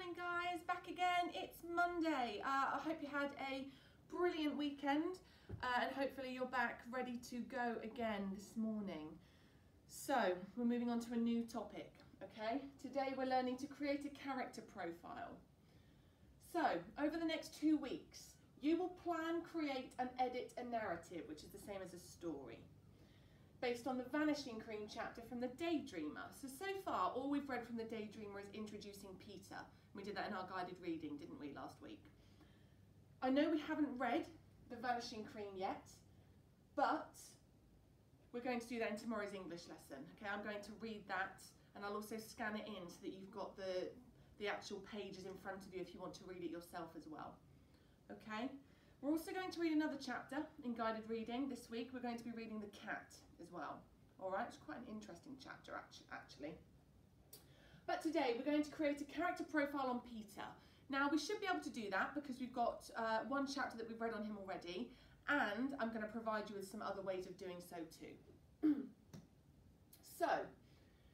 morning guys, back again. It's Monday. I hope you had a brilliant weekend and hopefully you're back ready to go again this morning. So we're moving on to a new topic, okay? Today we're learning to create a character profile. So over the next 2 weeks, you will plan, create and edit a narrative, which is the same as a story, based on the Vanishing Cream chapter from The Daydreamer. So far, all we've read from The Daydreamer is introducing Peter. We did that in our guided reading, didn't we, last week? I know we haven't read The Vanishing Cream yet, but we're going to do that in tomorrow's English lesson. Okay, I'm going to read that and I'll also scan it in so that you've got the actual pages in front of you if you want to read it yourself as well. Okay? We're also going to read another chapter in guided reading this week. We're going to be reading The Cat as well. All right, it's quite an interesting chapter actually. But today we're going to create a character profile on Peter. Now we should be able to do that because we've got one chapter that we've read on him already, and I'm going to provide you with some other ways of doing so too. So,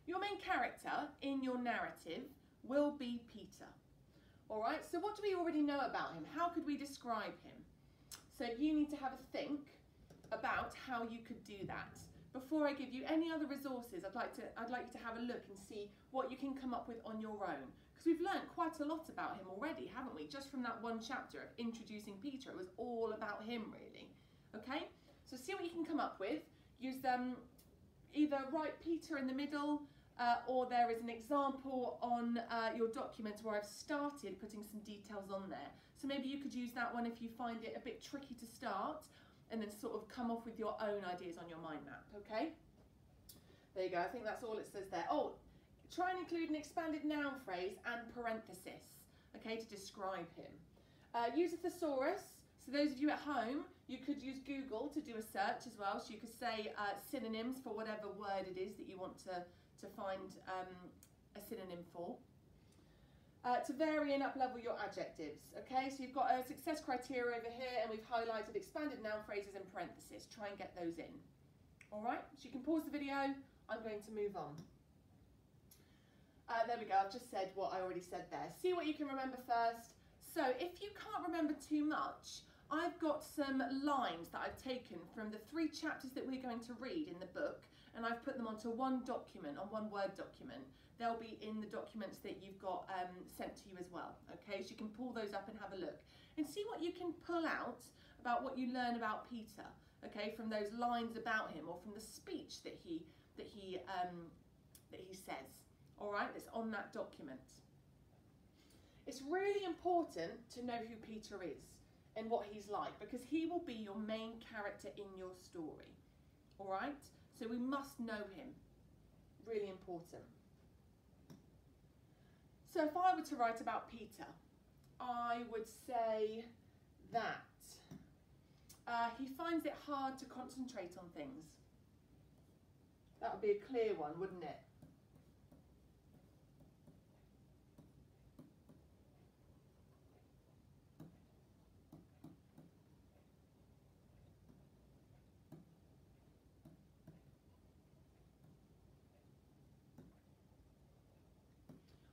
your main character in your narrative will be Peter. All right, so what do we already know about him? How could we describe him? So you need to have a think about how you could do that. Before I give you any other resources, I'd like you to have a look and see what you can come up with on your own. Because we've learned quite a lot about him already, haven't we? Just from that one chapter of introducing Peter, it was all about him really. Okay, so see what you can come up with. Use either write Peter in the middle, or there is an example on your document where I've started putting some details on there. So maybe you could use that one if you find it a bit tricky to start, and then sort of come off with your own ideas on your mind map, okay? There you go, I think that's all it says there. Oh, try and include an expanded noun phrase and parenthesis, okay, to describe him. Use a thesaurus. So those of you at home, you could use Google to do a search as well. So you could say synonyms for whatever word it is that you want to find a synonym for. To vary and up-level your adjectives, okay? So you've got a success criteria over here and we've highlighted expanded noun phrases in parentheses. Try and get those in. All right, so you can pause the video. I'm going to move on. There we go, I've just said what I already said there. See what you can remember first. So if you can't remember too much, I've got some lines that I've taken from the 3 chapters that we're going to read in the book, and I've put them onto one document, on one Word document. They'll be in the documents that you've got sent to you as well, okay? So you can pull those up and have a look and see what you can pull out about what you learn about Peter, okay? From those lines about him or from the speech that he says, all right? That's on that document. It's really important to know who Peter is and what he's like, because he will be your main character in your story, all right? So we must know him, really important. So if I were to write about Peter, I would say that he finds it hard to concentrate on things. That would be a clear one, wouldn't it?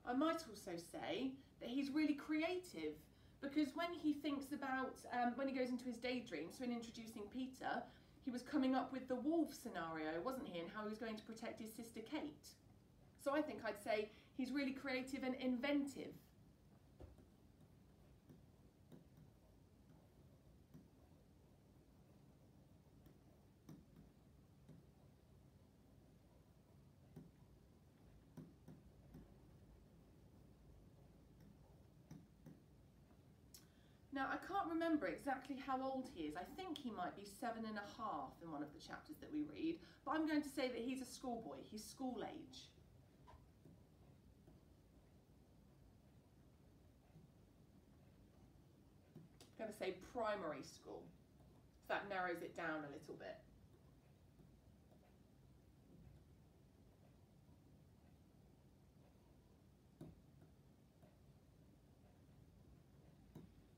I might also say that he's really creative, because when he thinks about, when he goes into his daydream, so in introducing Peter, he was coming up with the wolf scenario, wasn't he, and how he was going to protect his sister Kate. So I think I'd say he's really creative and inventive. Now, I can't remember exactly how old he is. I think he might be 7.5 in one of the chapters that we read, but I'm going to say that he's a schoolboy. He's school age. I'm going to say primary school. So that narrows it down a little bit.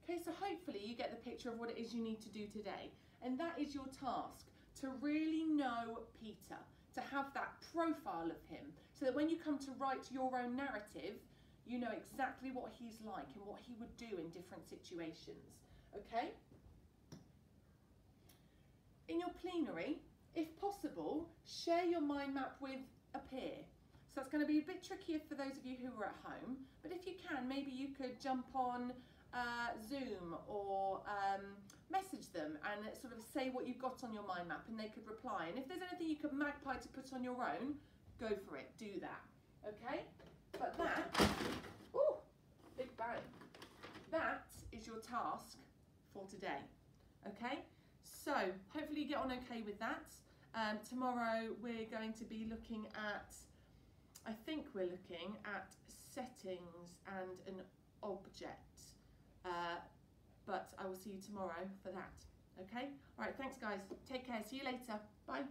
Okay, so hopefully you get the picture of what it is you need to do today. And that is your task, to really know Peter, to have that profile of him, so that when you come to write your own narrative, You know exactly what he's like and what he would do in different situations, okay? In your plenary, if possible, share your mind map with a peer. So that's going to be a bit trickier for those of you who are at home, but if you can, maybe you could jump on Zoom or message them and sort of say what you've got on your mind map and they could reply. And if there's anything you could magpie to put on your own, go for it, do that, okay? But that, ooh, big bang, that is your task for today, okay? So hopefully you get on okay with that. Tomorrow we're going to be looking at, I think we're looking at settings and an object. But I will see you tomorrow for that. Okay? All right, thanks guys. Take care. See you later. Bye.